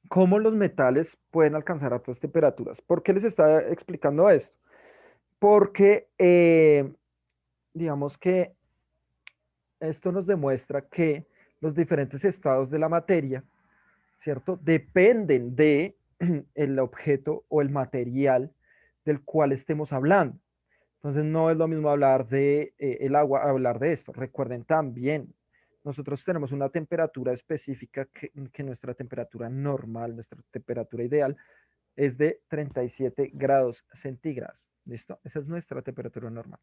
cómo los metales pueden alcanzar altas temperaturas. ¿Por qué les está explicando esto? Porque digamos que esto nos demuestra que los diferentes estados de la materia, ¿cierto? Dependen de el objeto o el material del cual estemos hablando. Entonces no es lo mismo hablar de el agua, hablar de esto. Recuerden también, nosotros tenemos una temperatura específica que nuestra temperatura normal, nuestra temperatura ideal es de 37 grados centígrados. ¿Listo? Esa es nuestra temperatura normal.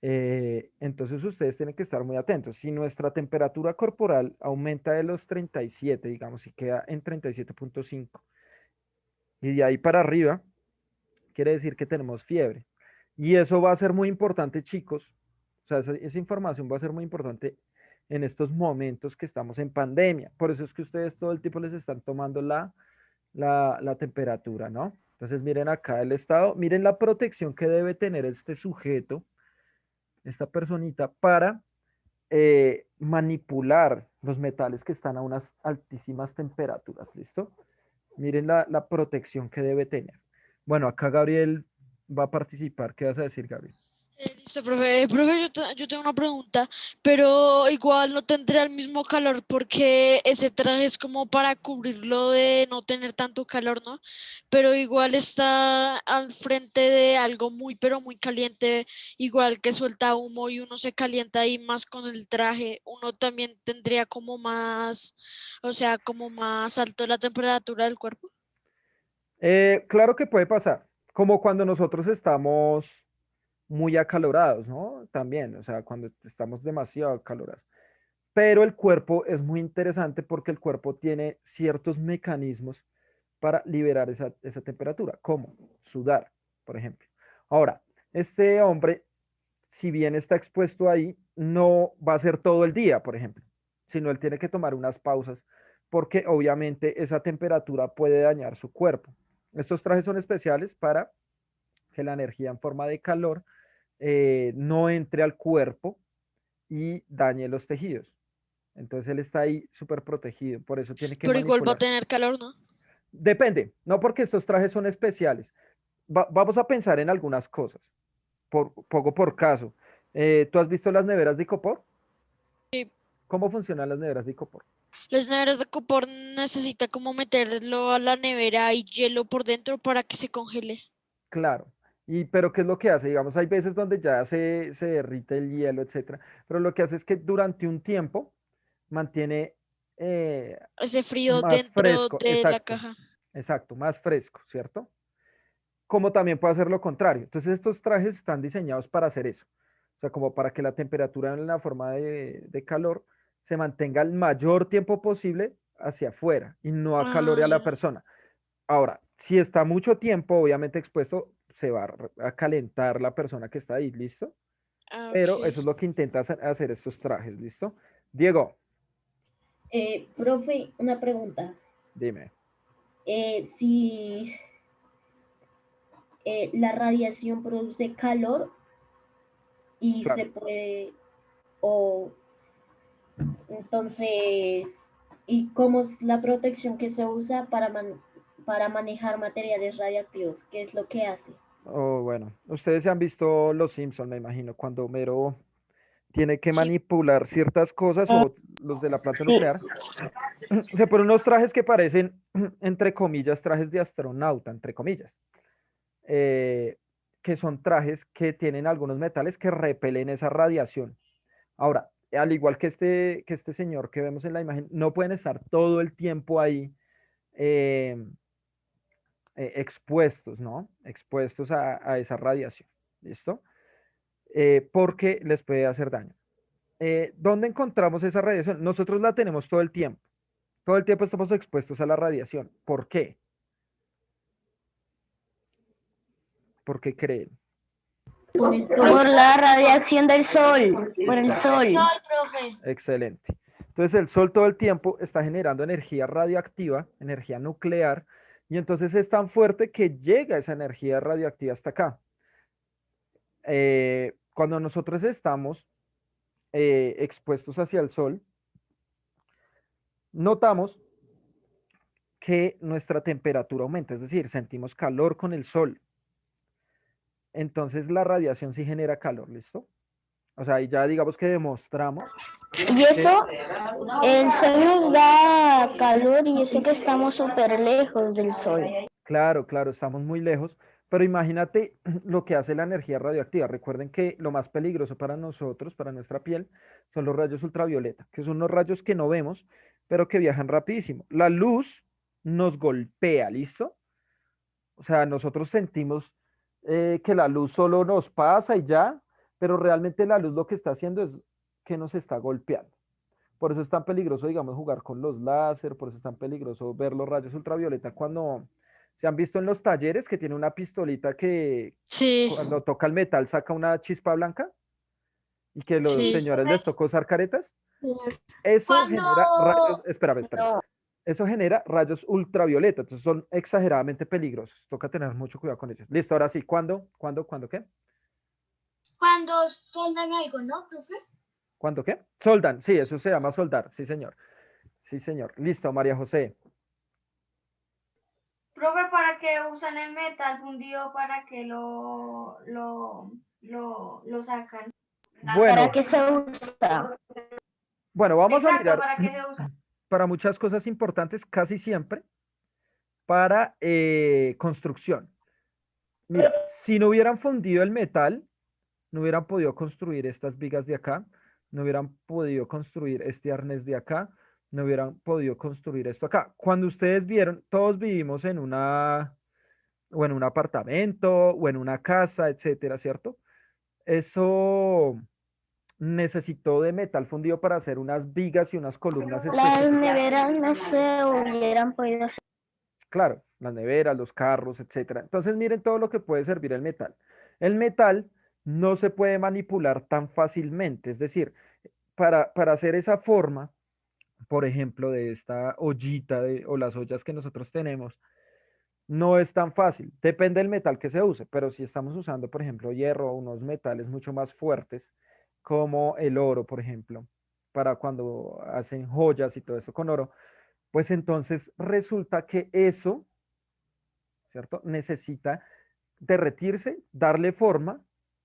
Entonces ustedes tienen que estar muy atentos. Si nuestra temperatura corporal aumenta de los 37, digamos, y queda en 37,5, y de ahí para arriba, quiere decir que tenemos fiebre. Y eso va a ser muy importante, chicos. O sea, esa información va a ser muy importante en estos momentos que estamos en pandemia. Por eso es que ustedes todo el tiempo les están tomando la temperatura, ¿no? Entonces miren acá el estado, miren la protección que debe tener este sujeto, esta personita, para manipular los metales que están a unas altísimas temperaturas, ¿listo? Miren la protección que debe tener. Bueno, acá Gabriel va a participar. ¿Qué vas a decir, Gabriel? Listo, profe. Profe, yo tengo una pregunta, pero igual no tendría el mismo calor porque ese traje es como para cubrirlo de no tener tanto calor, ¿no? Pero igual está al frente de algo muy, pero muy caliente, igual que suelta humo y uno se calienta ahí más con el traje, uno también tendría como más, o sea, como más alto la temperatura del cuerpo. Claro que puede pasar, como cuando nosotros estamos muy acalorados, ¿no? También, o sea, cuando estamos demasiado acalorados. Pero el cuerpo es muy interesante porque el cuerpo tiene ciertos mecanismos para liberar esa temperatura, como sudar, por ejemplo. Ahora, este hombre, si bien está expuesto ahí, no va a ser todo el día, por ejemplo, sino él tiene que tomar unas pausas porque obviamente esa temperatura puede dañar su cuerpo. Estos trajes son especiales para que la energía en forma de calor no entre al cuerpo y dañe los tejidos. Entonces él está ahí súper protegido, por eso tiene que Pero igual va a manipular. tener calor, ¿no? Depende, no porque estos trajes son especiales. Vamos a pensar en algunas cosas, poco por caso. ¿Tú has visto las neveras de Icopor? Sí. ¿Cómo funcionan las neveras de Icopor? Las neveras de copor necesita como meterlo a la nevera y hielo por dentro para que se congele. Claro. Pero ¿qué es lo que hace? Digamos, hay veces donde ya se derrite el hielo, etcétera, pero lo que hace es que durante un tiempo mantiene Ese frío más dentro fresco, de la exacto, caja. exacto, más fresco, ¿cierto? Como también puede hacer lo contrario. Entonces estos trajes están diseñados para hacer eso. O sea, como para que la temperatura en la forma de calor se mantenga el mayor tiempo posible hacia afuera y no acalore Ah, a la ya. persona. Ahora, si está mucho tiempo, obviamente expuesto, se va a calentar la persona que está ahí, ¿listo? Ah, Pero ok. eso es lo que intenta hacer estos trajes, ¿listo? Diego, Profe, una pregunta. dime. Si la radiación produce calor y se Claro. puede, o entonces, ¿y cómo es la protección que se usa para manejar materiales radiactivos? ¿Qué es lo que hace? Oh, bueno, ustedes se han visto Los Simpson, me imagino, cuando Homero tiene que Sí. manipular ciertas cosas o los de la planta Sí. nuclear. Se ponen unos trajes que parecen, entre comillas, trajes de astronauta, entre comillas, eh, que son trajes que tienen algunos metales que repelen esa radiación. Ahora, al igual que este señor que vemos en la imagen, no pueden estar todo el tiempo ahí eh, expuestos, ¿no? Expuestos a esa radiación. ¿Listo? Porque les puede hacer daño. ¿Dónde encontramos esa radiación? Nosotros la tenemos todo el tiempo. Todo el tiempo estamos expuestos a la radiación. ¿Por qué? ¿Por qué creen? Por el sol. Por la radiación del sol, por el Está sol. excelente. Entonces el sol todo el tiempo está generando energía radioactiva, energía nuclear, y entonces es tan fuerte que llega esa energía radioactiva hasta acá. Cuando nosotros estamos expuestos hacia el sol, notamos que nuestra temperatura aumenta, es decir, sentimos calor con el sol. Entonces la radiación sí genera calor, ¿listo? O sea, y ya digamos que demostramos. Y eso, el sol nos da calor y eso que estamos súper lejos del sol. Claro, claro, estamos muy lejos, pero imagínate lo que hace la energía radioactiva. Recuerden que lo más peligroso para nosotros, para nuestra piel, son los rayos ultravioleta, que son los rayos que no vemos, pero que viajan rapidísimo. La luz nos golpea, ¿listo? O sea, nosotros sentimos que la luz solo nos pasa y ya, pero realmente la luz lo que está haciendo es que nos está golpeando. Por eso es tan peligroso, digamos, jugar con los láser, por eso es tan peligroso ver los rayos ultravioleta cuando se han visto en los talleres que tiene una pistolita que Sí, cuando toca el metal saca una chispa blanca y que los sí. señores les tocó usar caretas. Eso genera rayos, espérame. No, Eso genera rayos ultravioleta, entonces son exageradamente peligrosos. Toca tener mucho cuidado con ellos. Listo, ahora sí, ¿cuándo qué? Cuando soldan algo, ¿no, profe? ¿Cuándo qué? Soldan, sí, eso se llama soldar, sí, señor. Sí, señor. Listo, María José. Profe, ¿para qué usan el metal fundido? ¿Para que lo sacan? Bueno, ¿para qué se usa? bueno, vamos a Exacto, mirar ¿para qué se usa? para muchas cosas importantes, casi siempre para construcción. Mira, si no hubieran fundido el metal, no hubieran podido construir estas vigas de acá, no hubieran podido construir este arnés de acá, no hubieran podido construir esto acá. Cuando ustedes vieron, todos vivimos en una, o en un apartamento, o en una casa, etcétera, ¿cierto? Eso necesitó de metal fundido para hacer unas vigas y unas columnas Las específicas. neveras no se hubieran podido hacer. Claro, las neveras, los carros, etcétera. Entonces, miren todo lo que puede servir el metal. El metal no se puede manipular tan fácilmente, es decir, para hacer esa forma, por ejemplo, de esta ollita o las ollas que nosotros tenemos, no es tan fácil. Depende del metal que se use, pero si estamos usando, por ejemplo, hierro o unos metales mucho más fuertes, como el oro, por ejemplo, para cuando hacen joyas y todo eso con oro, pues entonces resulta que eso, ¿cierto? Necesita derretirse, darle forma,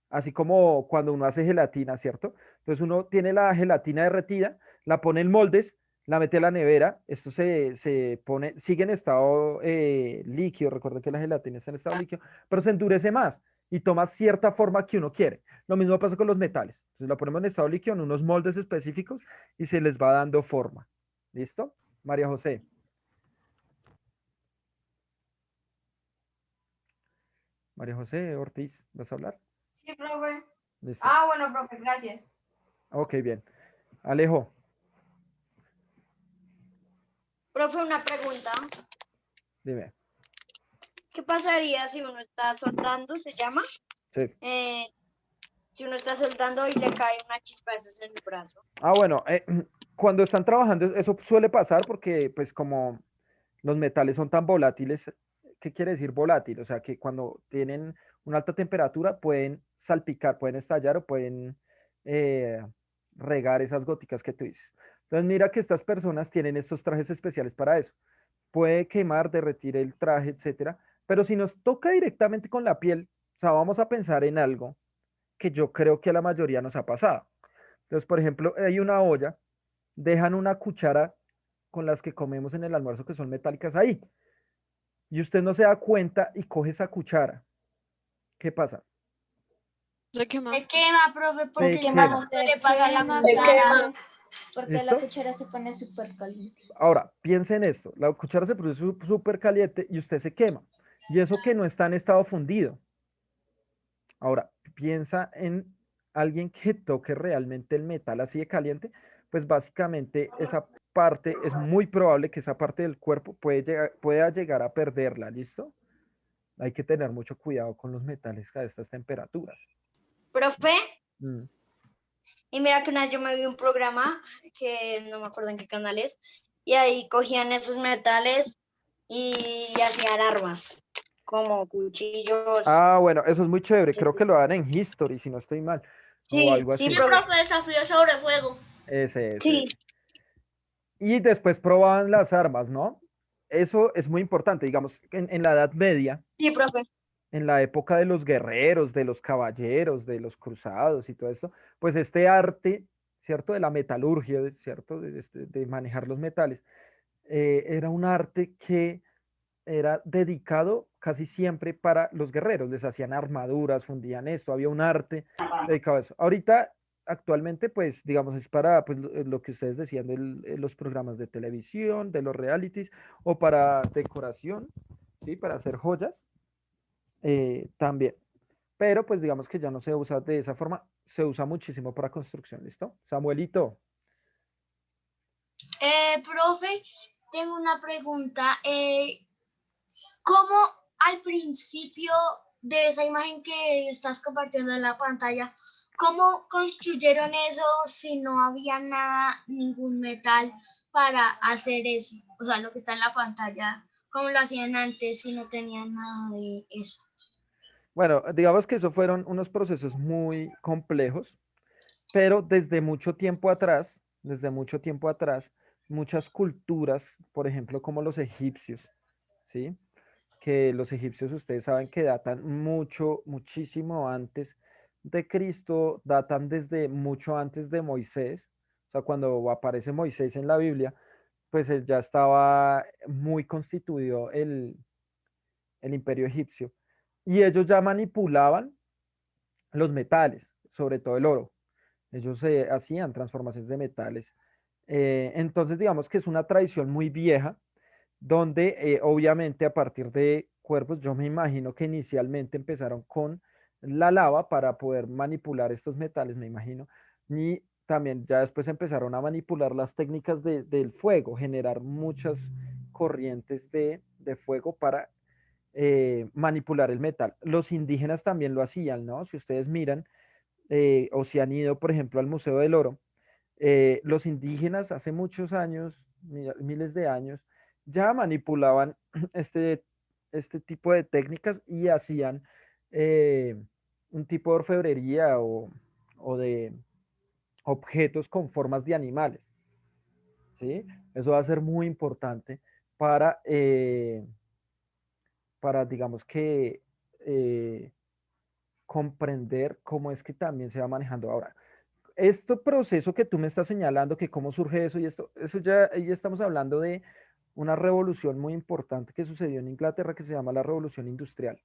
así como cuando uno hace gelatina, ¿cierto? Entonces uno tiene la gelatina derretida, la pone en moldes, la mete a la nevera, esto se pone, sigue en estado líquido, recuerden que la gelatina está en estado líquido, pero se endurece más y toma cierta forma que uno quiere. Lo mismo pasa con los metales. Entonces la ponemos en estado líquido en unos moldes específicos y se les va dando forma. ¿Listo? María José. María José Ortiz, ¿vas a hablar? Sí, profe. Listo. Bueno, profe, gracias. Ok, bien. Alejo, Profe, una pregunta. dime. ¿Qué pasaría si uno está soldando, se llama? Sí. Si uno está soldando y le cae una chispa de esas en el brazo. Bueno, cuando están trabajando, eso suele pasar porque, pues, como los metales son tan volátiles, ¿qué quiere decir volátil? O sea, que cuando tienen una alta temperatura pueden salpicar, pueden estallar o pueden eh, regar esas góticas que tú dices. Entonces, mira que estas personas tienen estos trajes especiales para eso. Puede quemar, derretir el traje, etcétera. Pero si nos toca directamente con la piel, o sea, vamos a pensar en algo que yo creo que a la mayoría nos ha pasado. Entonces, por ejemplo, hay una olla, dejan una cuchara con las que comemos en el almuerzo que son metálicas ahí. Y usted no se da cuenta y coge esa cuchara. ¿Qué pasa? Se quema. Se quema, profe, Se porque quema. se le pasa la quema, cuchara. porque ¿Listo? la cuchara se pone súper caliente. Ahora, piense en esto. La cuchara se produce súper caliente y usted se quema. Y eso que no está en estado fundido. Ahora, piensa en alguien que toque realmente el metal así de caliente, pues básicamente esa parte, es muy probable que esa parte del cuerpo pueda llegar a perderla, ¿listo? Hay que tener mucho cuidado con los metales a estas temperaturas. Profe, Mm. y mira que una vez yo me vi un programa que no me acuerdo en qué canal es, y ahí cogían esos metales y hacían armas, como cuchillos. Bueno, eso es muy chévere. Creo que lo dan en History, si no estoy mal, o Sí, algo sí, así. profe. Desafío sobre fuego. Ese. Sí, Y después probaban las armas, ¿no? eso es muy importante, digamos, en la Edad Media, Sí, profe. en la época de los guerreros, de los caballeros, de los cruzados y todo esto, pues este arte, ¿cierto? De la metalurgia, ¿cierto? De manejar los metales, era un arte que era dedicado casi siempre para los guerreros, les hacían armaduras, fundían esto, había un arte dedicado a eso. Ahorita, actualmente, pues, digamos, es para pues, lo que ustedes decían de los programas de televisión, de los realities, o para decoración, ¿sí? Para hacer joyas, también. Pero, pues, digamos que ya no se usa de esa forma, se usa muchísimo para construcción, ¿listo? Samuelito. Profe, tengo una pregunta. ¿Cómo al principio de esa imagen que estás compartiendo en la pantalla, cómo construyeron eso si no había nada, ningún metal para hacer eso? O sea, lo que está en la pantalla, ¿cómo lo hacían antes si no tenían nada de eso? Bueno, digamos que eso fueron unos procesos muy complejos, pero desde mucho tiempo atrás, muchas culturas, por ejemplo, como los egipcios, ¿sí? Que los egipcios ustedes saben que datan muchísimo antes de Cristo, datan desde mucho antes de Moisés, o sea, cuando aparece Moisés en la Biblia, pues él ya estaba muy constituido el imperio egipcio, y ellos ya manipulaban los metales, sobre todo el oro. Ellos hacían transformaciones de metales. Entonces, digamos que es una tradición muy vieja, donde obviamente a partir de cuerpos, yo me imagino que inicialmente empezaron con la lava para poder manipular estos metales, me imagino, y también ya después empezaron a manipular las técnicas del fuego, generar muchas corrientes de fuego para manipular el metal. Los indígenas también lo hacían, ¿no? Si ustedes miran, o si han ido, por ejemplo, al Museo del Oro, los indígenas hace muchos años, miles de años, ya manipulaban este tipo de técnicas y hacían eh, un tipo de orfebrería o de objetos con formas de animales, ¿sí? Eso va a ser muy importante para, digamos que, eh, comprender cómo es que también se va manejando ahora. Este proceso que tú me estás señalando, que cómo surge eso y esto, eso ya, ahí estamos hablando de una revolución muy importante que sucedió en Inglaterra que se llama la revolución industrial.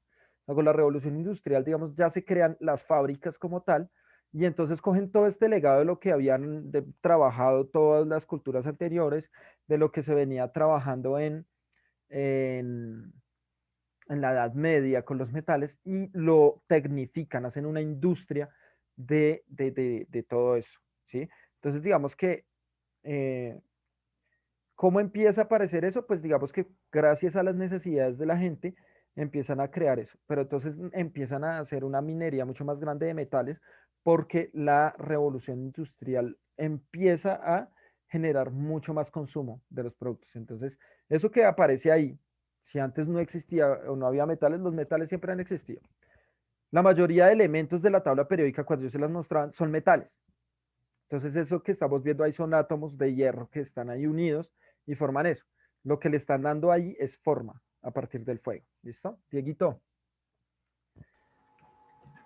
Con la revolución industrial, digamos, ya se crean las fábricas como tal y entonces cogen todo este legado de lo que habían trabajado todas las culturas anteriores, de lo que se venía trabajando en, en la Edad Media con los metales y lo tecnifican, hacen una industria de todo eso, ¿sí? Entonces, digamos que, eh, ¿cómo empieza a aparecer eso? Pues digamos que gracias a las necesidades de la gente empiezan a crear eso, pero entonces empiezan a hacer una minería mucho más grande de metales porque la revolución industrial empieza a generar mucho más consumo de los productos. Entonces, eso que aparece ahí, si antes no existía o no había metales, los metales siempre han existido. La mayoría de elementos de la tabla periódica, cuando yo se las mostraban, son metales. Entonces, eso que estamos viendo ahí son átomos de hierro que están ahí unidos y forman eso. Lo que le están dando ahí es forma a partir del fuego. ¿Listo? Dieguito.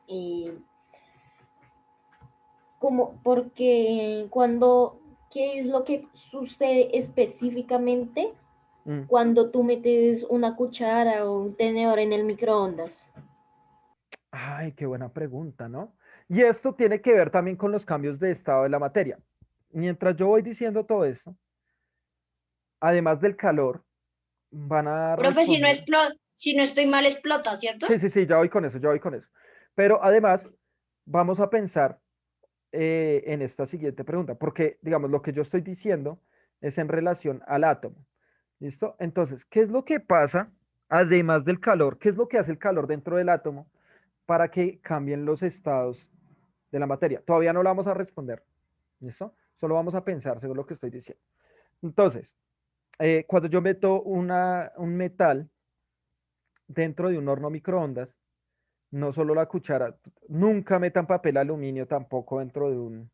Eh, porque ¿qué es lo que sucede específicamente Mm. cuando tú metes una cuchara o un tenedor en el microondas? Ay, qué buena pregunta, ¿no? Y esto tiene que ver también con los cambios de estado de la materia. Mientras yo voy diciendo todo esto, además del calor, van a Profe, responder. si no estoy mal, explota, ¿cierto? Sí, sí, sí, ya voy con eso, ya voy con eso. Pero además, vamos a pensar en esta siguiente pregunta, porque, digamos, lo que yo estoy diciendo es en relación al átomo. ¿Listo? Entonces, ¿qué es lo que pasa, además del calor? ¿Qué es lo que hace el calor dentro del átomo para que cambien los estados de la materia? Todavía no lo vamos a responder. ¿Listo? Solo vamos a pensar según lo que estoy diciendo. Entonces, cuando yo meto un metal dentro de un horno microondas, no solo la cuchara, nunca metan papel aluminio tampoco dentro de un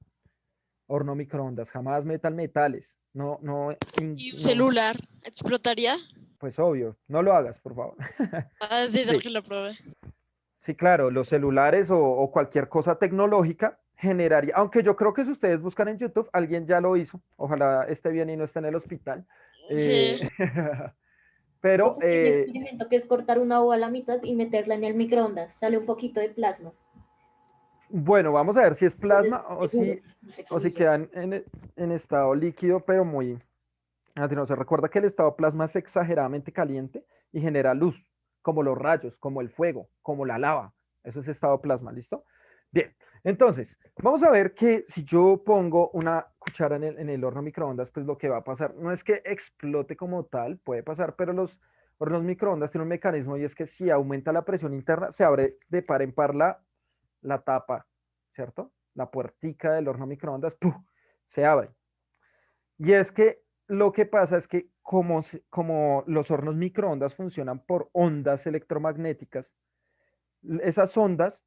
horno microondas, jamás metan metales, no, no, ¿Y un no, celular explotaría? Pues obvio, no lo hagas, por favor. Ah, sí, Sí, que lo probé. sí, claro, los celulares o cualquier cosa tecnológica generaría, aunque yo creo que si ustedes buscan en YouTube, alguien ya lo hizo, ojalá esté bien y no esté en el hospital. Sí. eh, pero O un experimento que es cortar una uva a la mitad y meterla en el microondas. Sale un poquito de plasma. bueno, vamos a ver si es Entonces, plasma seguro, entre o si comillas. quedan en estado líquido, pero muy... No se recuerda que el estado plasma es exageradamente caliente y genera luz, como los rayos, como el fuego, como la lava. Eso es estado plasma, ¿listo? Bien, entonces, vamos a ver que si yo pongo una cuchara en el horno microondas, pues lo que va a pasar, no es que explote como tal, puede pasar, pero los hornos microondas tienen un mecanismo y es que si aumenta la presión interna, se abre de par en par la tapa, ¿cierto? La puertica del horno microondas, ¡puf! Se abre. Y es que lo que pasa es que como los hornos microondas funcionan por ondas electromagnéticas, esas ondas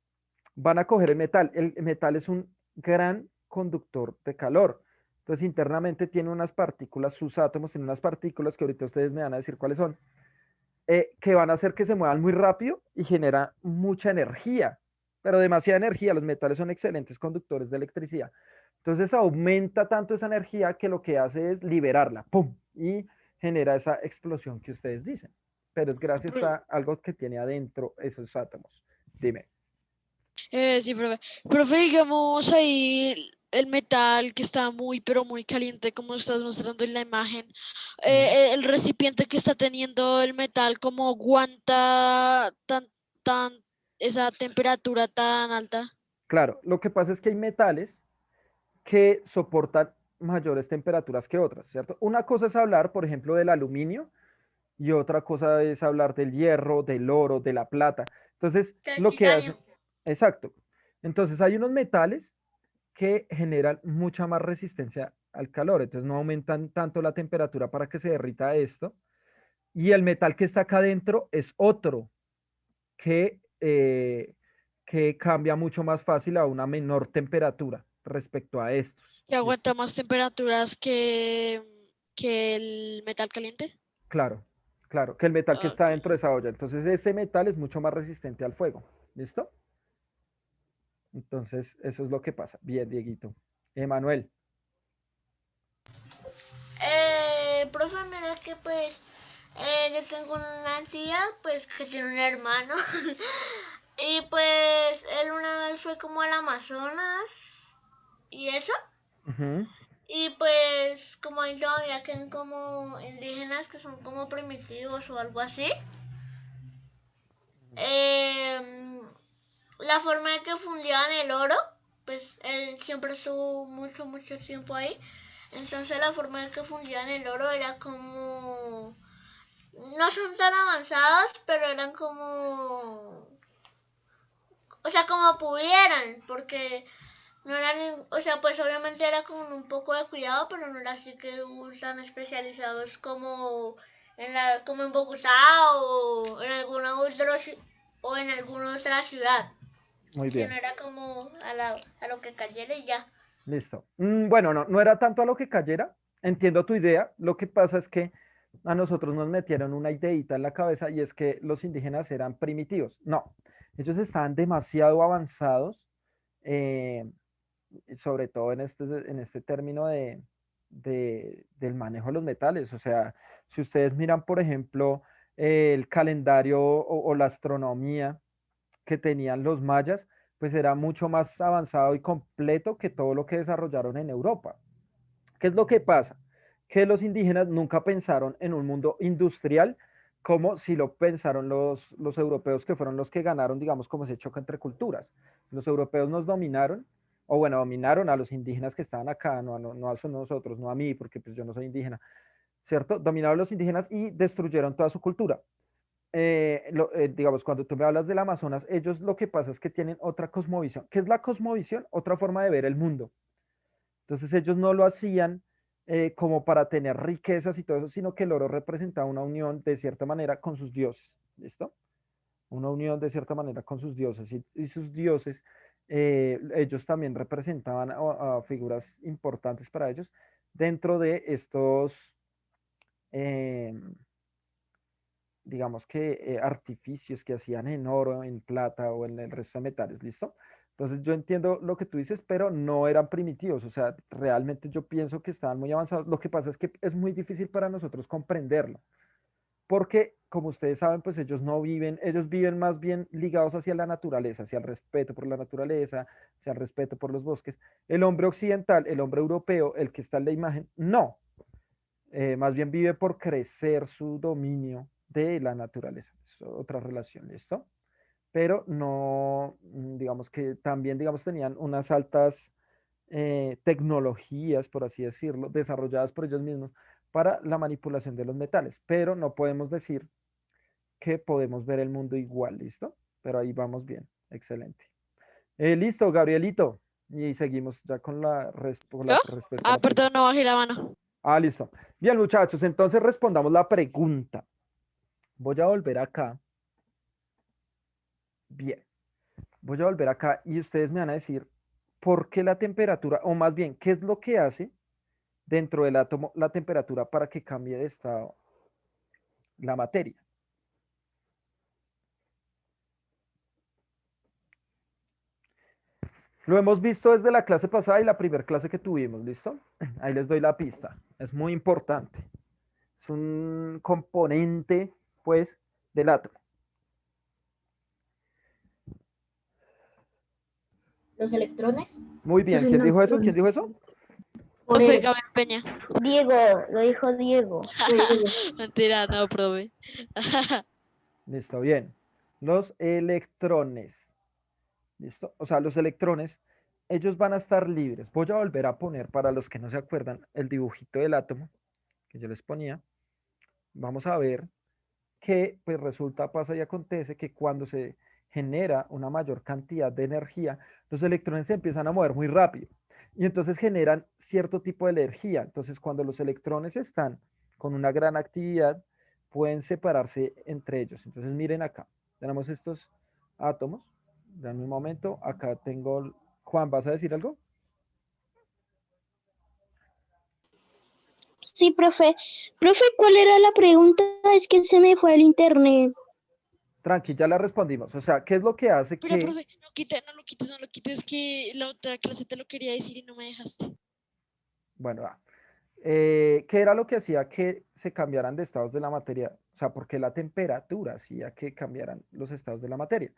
van a coger el metal. El metal es un gran conductor de calor. Entonces internamente tiene unas partículas, sus átomos tienen unas partículas que ahorita ustedes me van a decir cuáles son, que van a hacer que se muevan muy rápido y genera mucha energía, pero demasiada energía. Los metales son excelentes conductores de electricidad. Entonces aumenta tanto esa energía que lo que hace es liberarla, ¡pum! Y genera esa explosión que ustedes dicen. Pero es gracias a algo que tiene adentro esos átomos. Dime. Sí, profe. Profe, digamos ahí el metal que está muy, pero muy caliente, como estás mostrando en la imagen, el recipiente que está teniendo el metal, ¿cómo aguanta tan, esa temperatura tan alta? Claro, lo que pasa es que hay metales que soportan mayores temperaturas que otras, ¿cierto? Una cosa es hablar, por ejemplo, del aluminio y otra cosa es hablar del hierro, del oro, de la plata. Entonces, Del lo que titanio. hacen, exacto. Entonces, hay unos metales que generan mucha más resistencia al calor, entonces no aumentan tanto la temperatura para que se derrita esto. Y el metal que está acá adentro es otro que cambia mucho más fácil a una menor temperatura respecto a estos. ¿Que ¿Listo? aguanta más temperaturas que el metal caliente? Claro, claro, que el metal que está Ok. dentro de esa olla. Entonces ese metal es mucho más resistente al fuego. ¿Listo? Entonces eso es lo que pasa. Bien, Dieguito. Emanuel. Profe, mira que pues yo tengo una tía pues que tiene un hermano y pues él una vez fue como al Amazonas y eso. Ujú. Y pues como ahí todavía quedan como indígenas que son como primitivos o algo así. Eh, la forma de que fundían el oro, pues él siempre estuvo mucho tiempo ahí. Entonces la forma de que fundían el oro era como... No son tan avanzadas, pero eran como... O sea, como pudieran, porque no eran, o sea, pues obviamente era con un poco de cuidado, pero no era así que tan especializados como como en Bogotá o en o en alguna otra ciudad, Muy sino bien. era como a lo que cayera y ya. Listo. Bueno, no, no era tanto a lo que cayera. Entiendo tu idea. Lo que pasa es que a nosotros nos metieron una ideita en la cabeza y es que los indígenas eran primitivos. No, ellos estaban demasiado avanzados, eh, sobre todo en este término del manejo de los metales. O sea, si ustedes miran, por ejemplo, el calendario o la astronomía que tenían los mayas, pues era mucho más avanzado y completo que todo lo que desarrollaron en Europa. ¿Qué es lo que pasa? Que los indígenas nunca pensaron en un mundo industrial como si lo pensaron los europeos, que fueron los que ganaron, digamos, como ese choque entre culturas. Los europeos nos dominaron, o bueno, dominaron a los indígenas que estaban acá, no a nosotros, no a mí, porque pues yo no soy indígena, ¿cierto? Dominaron a los indígenas y destruyeron toda su cultura. Digamos, cuando tú me hablas del Amazonas, ellos lo que pasa es que tienen otra cosmovisión. ¿Qué es la cosmovisión? Otra forma de ver el mundo. Entonces ellos no lo hacían como para tener riquezas y todo eso, sino que el oro representaba una unión de cierta manera con sus dioses. ¿Listo? Una unión de cierta manera con sus dioses y sus dioses, ellos también representaban a figuras importantes para ellos dentro de estos, eh, digamos que artificios que hacían en oro, en plata o en el resto de metales, ¿listo? Entonces yo entiendo lo que tú dices, pero no eran primitivos, o sea, realmente yo pienso que estaban muy avanzados. Lo que pasa es que es muy difícil para nosotros comprenderlo, porque como ustedes saben, pues ellos no viven, ellos viven más bien ligados hacia la naturaleza, hacia el respeto por la naturaleza, hacia el respeto por los bosques. El hombre occidental, el hombre europeo, el que está en la imagen, no, más bien vive por crecer su dominio de la naturaleza. Es otra relación, ¿listo? Pero no, digamos que también, digamos, tenían unas altas tecnologías, por así decirlo, desarrolladas por ellos mismos para la manipulación de los metales, pero no podemos decir que podemos ver el mundo igual, ¿listo? Pero ahí vamos bien, excelente. Listo, Gabrielito, y seguimos ya con con ¿Yo? la respuesta a Ah, la pregunta. perdón, no bajé la mano. Ah, listo. Bien, muchachos, entonces respondamos la pregunta. Voy a volver acá. Bien, voy a volver acá y ustedes me van a decir por qué la temperatura, o más bien, qué es lo que hace dentro del átomo la temperatura para que cambie de estado la materia. Lo hemos visto desde la clase pasada y la primera clase que tuvimos, ¿listo? Ahí les doy la pista. Es muy importante. Es un componente, pues, del átomo. Los electrones. Muy bien. ¿Quién dijo eso? ¿Quién dijo eso? Por Profe el, Gabriel Peña. Diego, lo dijo Diego. Mentira, no, profe. Listo, bien. Los electrones. ¿Listo? O sea, los electrones, ellos van a estar libres. Voy a volver a poner, para los que no se acuerdan, el dibujito del átomo que yo les ponía. Vamos a ver que, pues resulta, pasa y acontece que cuando se genera una mayor cantidad de energía, los electrones se empiezan a mover muy rápido y entonces generan cierto tipo de energía. Entonces, cuando los electrones están con una gran actividad, pueden separarse entre ellos. Entonces, miren acá, tenemos estos átomos. Dame un momento, acá tengo, Juan, ¿vas a decir algo? Sí, profe. Profe, ¿cuál era la pregunta? Es que se me fue el internet. Tranqui, ya la respondimos. O sea, ¿qué es lo que hace Pero, que... profe, no quite, no lo quites, no lo quites, que la otra clase te lo quería decir y no me dejaste. Bueno, ¿qué era lo que hacía que se cambiaran de estados de la materia? O sea, porque la temperatura hacía que cambiaran los estados de la materia.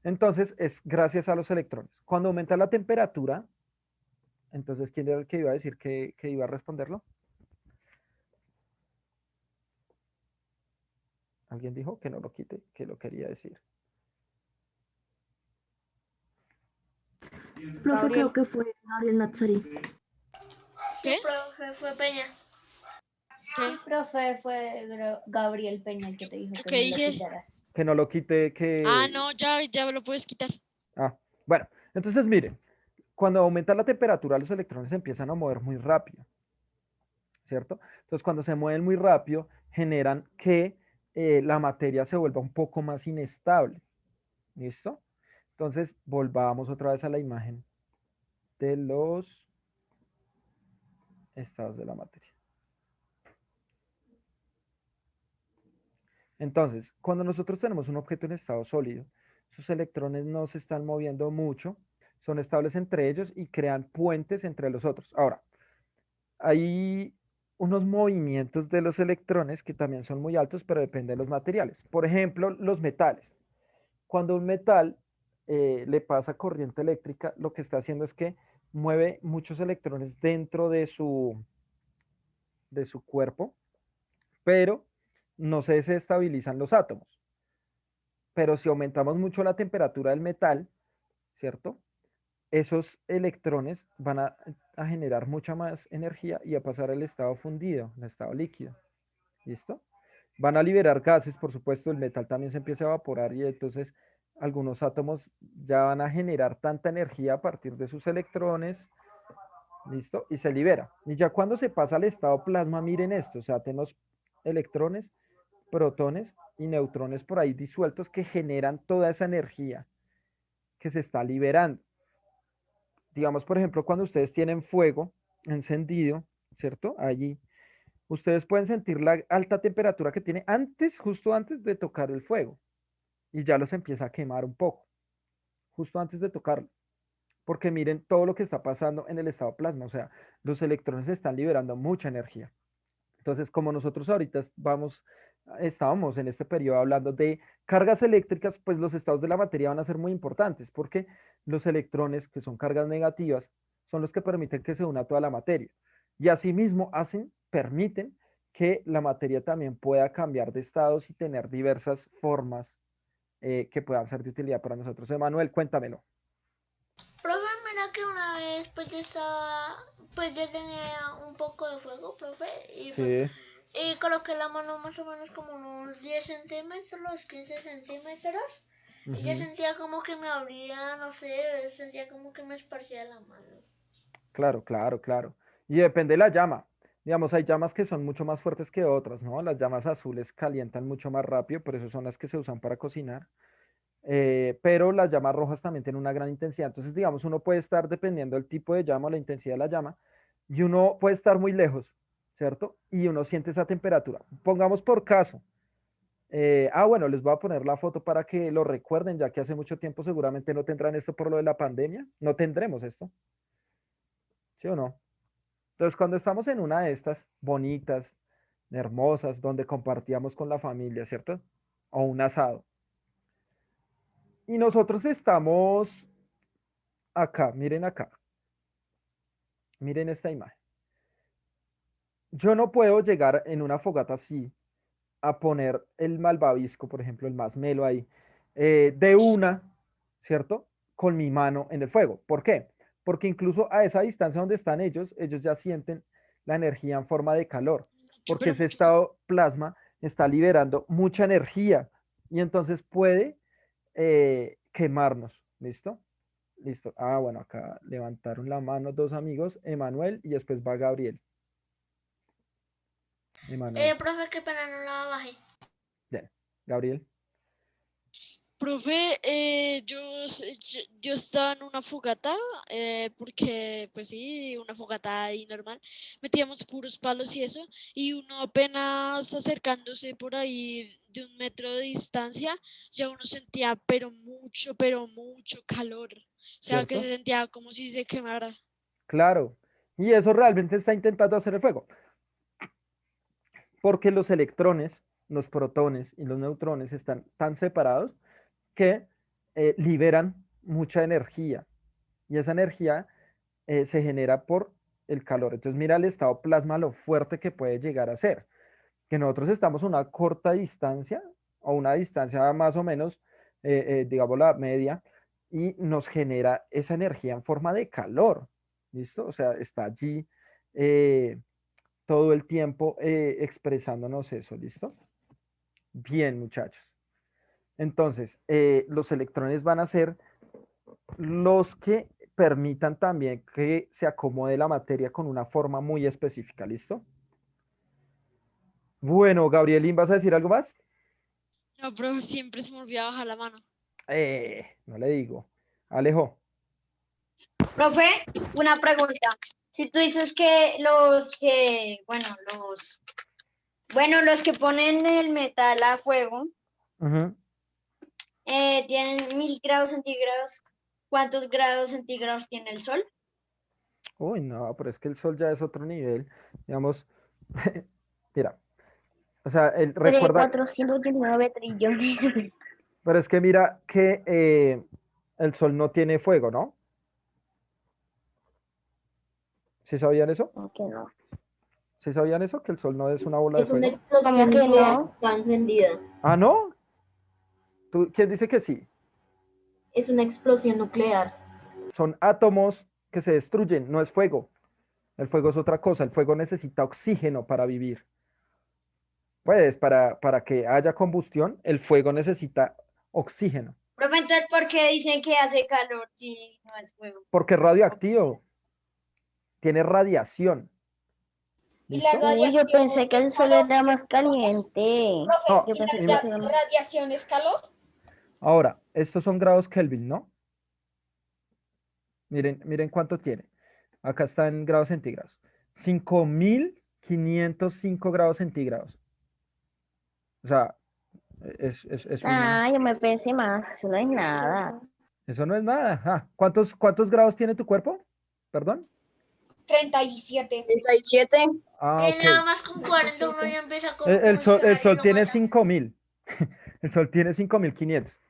Entonces, es gracias a los electrones. Cuando aumenta la temperatura, entonces, ¿quién era el que iba a decir que iba a responderlo? ¿Alguien dijo que no lo quite, que lo quería decir? Profe, creo que fue Gabriel Nazzari. ¿Qué? Profe, fue Peña. ¿Qué? Profe, fue Gabriel Peña el que te dijo ¿Yo que qué no dije? lo quitaras. Que no lo quite, que... Ah, no, ya lo puedes quitar. Ah, bueno, entonces miren, cuando aumenta la temperatura, los electrones se empiezan a mover muy rápido, ¿cierto? Entonces, cuando se mueven muy rápido, generan que la materia se vuelva un poco más inestable. ¿Listo? Entonces, volvamos otra vez a la imagen de los estados de la materia. Entonces, cuando nosotros tenemos un objeto en estado sólido, sus electrones no se están moviendo mucho, son estables entre ellos y crean puentes entre los otros. Ahora, hay unos movimientos de los electrones que también son muy altos, pero depende de los materiales. Por ejemplo, los metales. Cuando un metal le pasa corriente eléctrica, lo que está haciendo es que mueve muchos electrones dentro de su cuerpo, pero no se desestabilizan los átomos. Pero si aumentamos mucho la temperatura del metal, ¿cierto? Esos electrones van a generar mucha más energía y a pasar al estado fundido, al estado líquido. ¿Listo? Van a liberar gases, por supuesto, el metal también se empieza a evaporar y entonces algunos átomos ya van a generar tanta energía a partir de sus electrones, ¿listo? Y se libera. Y ya cuando se pasa al estado plasma, miren esto, o sea, tenemos electrones, protones y neutrones por ahí disueltos que generan toda esa energía que se está liberando. Digamos, por ejemplo, cuando ustedes tienen fuego encendido, ¿cierto? Allí, ustedes pueden sentir la alta temperatura que tiene antes, justo antes de tocar el fuego. Y ya los empieza a quemar un poco, justo antes de tocarlo. Porque miren todo lo que está pasando en el estado plasma. O sea, los electrones están liberando mucha energía. Entonces, como nosotros ahorita estábamos en este periodo hablando de cargas eléctricas, pues los estados de la materia van a ser muy importantes porque los electrones, que son cargas negativas, son los que permiten que se una toda la materia. Y asimismo permiten que la materia también pueda cambiar de estados y tener diversas formas que puedan ser de utilidad para nosotros. Emanuel, cuéntamelo. Profe, mira que una vez pues yo tenía un poco de fuego, profe, y Sí. y coloqué la mano más o menos como unos 10 centímetros, 15 centímetros, y yo sentía como que me abría, no sé, sentía como que me esparcía la mano. Claro, claro, claro. Y depende de la llama. Digamos, hay llamas que son mucho más fuertes que otras, ¿no? Las llamas azules calientan mucho más rápido, por eso son las que se usan para cocinar. Pero las llamas rojas también tienen una gran intensidad. Entonces, digamos, uno puede estar dependiendo del tipo de llama o la intensidad de la llama, y uno puede estar muy lejos, ¿cierto? Y uno siente esa temperatura. Pongamos por caso. Bueno, les voy a poner la foto para que lo recuerden, ya que hace mucho tiempo seguramente no tendrán esto por lo de la pandemia. No tendremos esto, ¿sí o no? Entonces, cuando estamos en una de estas bonitas, hermosas, donde compartíamos con la familia, ¿cierto? O un asado. Y nosotros estamos acá, miren acá. Miren esta imagen. Yo no puedo llegar en una fogata así a poner el malvavisco, por ejemplo, el masmelo ahí, de una, ¿cierto? Con mi mano en el fuego. ¿Por qué? Porque incluso a esa distancia donde están ellos ya sienten la energía en forma de calor, porque Pero ese mucho. estado plasma está liberando mucha energía y entonces puede quemarnos. ¿Listo? Listo. Bueno, acá levantaron la mano dos amigos, Emanuel y después va Gabriel. Emanuel. Profe, qué pena, no la bajé. Bien. Gabriel. Profe, yo estaba en una fogata, porque pues sí, una fogata ahí normal, metíamos puros palos y eso, y uno apenas acercándose por ahí de 1 metro de distancia, ya uno sentía pero mucho calor, o sea que ¿Cierto? se sentía como si se quemara. Claro. Y eso realmente está intentando hacer el fuego. Porque los electrones, los protones y los neutrones están tan separados que liberan mucha energía. Y esa energía se genera por el calor. Entonces mira el estado plasma lo fuerte que puede llegar a ser. Que nosotros estamos a una corta distancia o una distancia más o menos, digamos la media, y nos genera esa energía en forma de calor. ¿Listo? O sea, está allí todo el tiempo expresándonos eso. ¿Listo? Bien, muchachos. Entonces, los electrones van a ser los que permitan también que se acomode la materia con una forma muy específica. ¿Listo? Bueno, Gabrielín, ¿vas a decir algo más? No, pero siempre se me olvidaba bajar la mano. No le digo. Alejo. Profe, una pregunta. Si tú dices que los que ponen el metal a fuego tienen 1000 grados centígrados, ¿cuántos grados centígrados tiene el Sol? Uy, no, pero es que el Sol ya es otro nivel. Digamos, mira, o sea, recuerda, 419 trillones. pero es que mira que el Sol no tiene fuego, ¿no? ¿Sí sabían eso? Aunque no. ¿Sí sabían eso? Que el Sol no es una bola de Es una fuego. explosión ¿Cómo que nuclear no? que está encendida. Ah, ¿no? ¿Quién dice que sí? Es una explosión nuclear. Son átomos que se destruyen, no es fuego. El fuego es otra cosa. El fuego necesita oxígeno para vivir. Pues para que haya combustión, el fuego necesita oxígeno. Profe, entonces, ¿por qué dicen que hace calor si no es fuego? Porque es radioactivo. Tiene radiación. Y la ¿Listo? Uy, yo radiación pensé que el es Sol calor. era más caliente. No, Yo ¿Y pensé que la el Sol era más... radiación es calor? ahora, estos son grados Kelvin, ¿no? Miren cuánto tiene. Acá está en grados centígrados. 5000 505 grados centígrados. O sea, es Ah, yo me pensé más, eso no es nada. eso no es nada. Ah, ¿cuántos grados tiene tu cuerpo? Perdón. 37. 37. Ah, ok. Nada más con 40 uno ya empieza como El sol lo tiene más alto. 5000. El sol tiene 5500.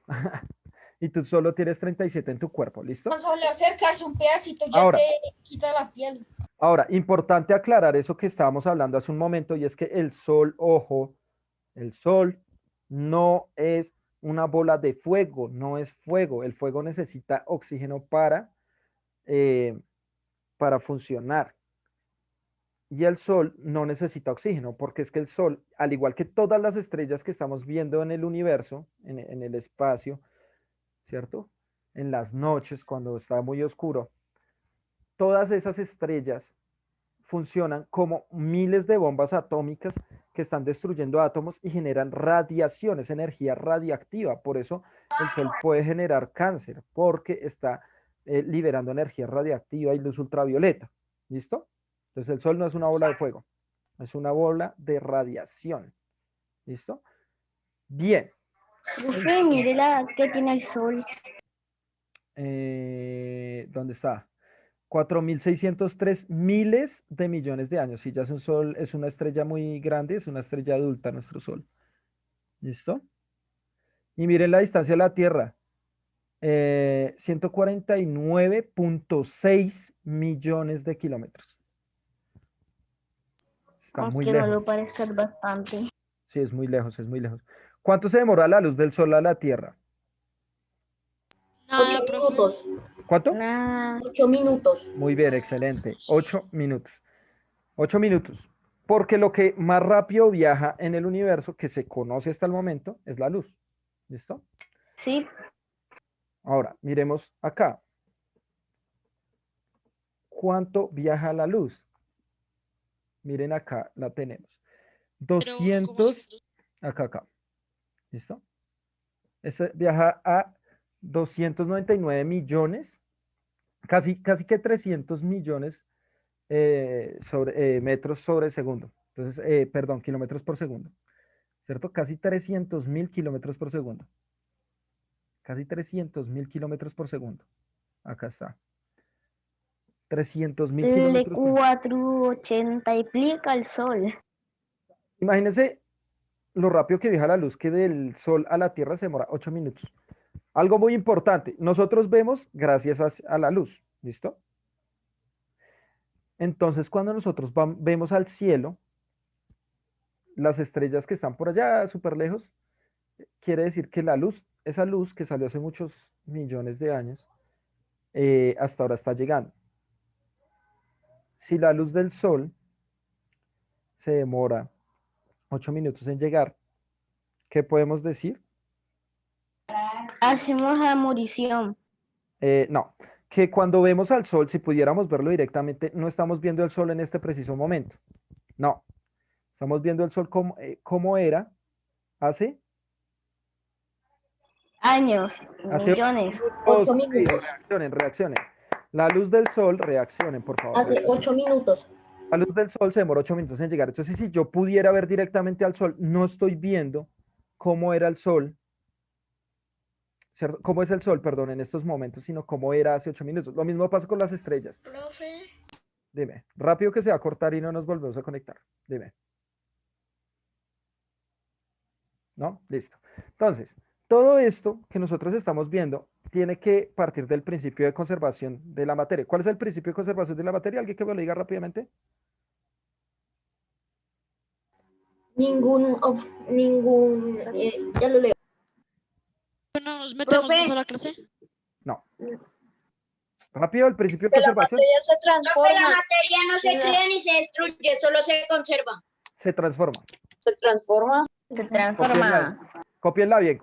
Y tú solo tienes 37 en tu cuerpo, ¿listo? Cuando le acercas un pedacito ya Ahora. te quita la piel. Ahora, importante aclarar eso que estábamos hablando hace un momento, y es que el sol, ojo, el sol no es una bola de fuego, no es fuego. El fuego necesita oxígeno para funcionar. Y el sol no necesita oxígeno, porque es que el sol, al igual que todas las estrellas que estamos viendo en el universo, en el espacio, ¿cierto? En las noches, cuando está muy oscuro, todas esas estrellas funcionan como miles de bombas atómicas que están destruyendo átomos y generan radiación, es energía radiactiva. Por eso el sol puede generar cáncer, porque está liberando energía radiactiva y luz ultravioleta. ¿Listo? Entonces el sol no es una bola de fuego, es una bola de radiación. ¿Listo? Bien. Profe, mire la que tiene el sol. ¿Dónde está? 4603 miles de millones de años. Si ya es un sol, es una estrella muy grande, es una estrella adulta nuestro sol. ¿Listo? Y miren la distancia a la Tierra. 149.6 millones de kilómetros. Está muy Aunque no lejos. lo parezca es bastante. Sí, es muy lejos, es muy lejos. ¿Cuánto se demora la luz del sol a la Tierra? Nada, 8 profe. minutos. ¿Cuánto? Nah, 8 minutos. Muy bien, excelente. 8 minutos. 8 minutos. Porque lo que más rápido viaja en el universo, que se conoce hasta el momento, es la luz. ¿Listo? sí, Ahora, miremos acá. ¿Cuánto viaja la luz? Miren acá, la tenemos. Pero 200, acá. ¿Listo? Ese viaja a 299 millones, casi que 300 millones metros sobre segundo. Entonces, perdón, kilómetros por segundo. ¿Cierto? Casi 300.000 kilómetros por segundo. Casi 300.000 kilómetros por segundo. Acá está. 300.000 le kilómetros por segundo. 480 implica el sol. Imagínense lo rápido que viaja la luz, que del sol a la Tierra se demora 8 minutos. Algo muy importante, nosotros vemos gracias a la luz, ¿listo? Entonces, cuando nosotros vemos al cielo, las estrellas que están por allá, súper lejos, quiere decir que la luz, esa luz que salió hace muchos millones de años, hasta ahora está llegando. Si la luz del sol se demora 8 minutos en llegar, ¿qué podemos decir? Hacemos la morición. No, que cuando vemos al sol, si pudiéramos verlo directamente, no estamos viendo el sol en este preciso momento. No, estamos viendo el sol como era hace Años, Hace millones. 8 minutos. minutos. Reaccionen. La luz del sol, reaccionen, por favor. Hace 8 minutos. La luz del sol se demora 8 minutos en llegar. Entonces, si yo pudiera ver directamente al sol, no estoy viendo cómo era el sol, ¿cierto? Cómo es el sol, perdón, en estos momentos, sino cómo era hace 8 minutos. Lo mismo pasa con las estrellas. Profe, Dime, rápido que se va a cortar y no nos volvemos a conectar. Dime. ¿No? Listo. Entonces, todo esto que nosotros estamos viendo tiene que partir del principio de conservación de la materia. ¿Cuál es el principio de conservación de la materia? ¿Alguien que me lo diga rápidamente? Ya lo leo. Bueno, nos metemos Profe. más a la clase. No. Rápido, el principio de Que la conservación materia se profe, la transforma. materia no se crea ni se destruye, solo se conserva. se transforma. Se transforma. Se transforma. Cópienla bien.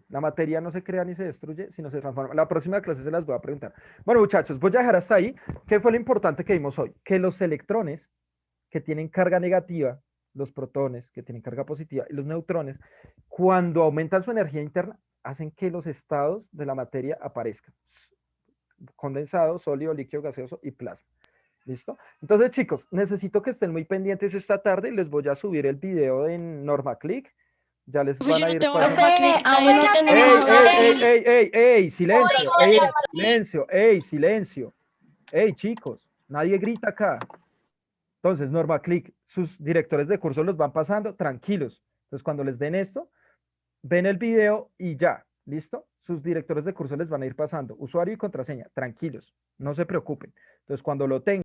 La materia no se crea ni se destruye, sino se transforma. La próxima clase se las voy a preguntar. Bueno, muchachos, voy a dejar hasta ahí. ¿Qué fue lo importante que vimos hoy? Que los electrones que tienen carga negativa, los protones que tienen carga positiva y los neutrones, cuando aumentan su energía interna, hacen que los estados de la materia aparezcan. Condensado, sólido, líquido, gaseoso y plasma. ¿Listo? Entonces, chicos, necesito que estén muy pendientes esta tarde. Les voy a subir el video en NormaClick. Ya les Profe, van yo a no ir tengo pasando. NormaClick, aún nadie- no Bueno, tenemos tenemos ¡Ey! Silencio, Oye, silencio. ¡Ey, chicos! Nadie grita acá. Entonces, NormaClick, sus directores de curso los van pasando, tranquilos. Entonces, cuando les den esto, ven el video y ya, ¿listo? Sus directores de curso les van a ir pasando usuario y contraseña, tranquilos, no se preocupen. Entonces, cuando lo tengan,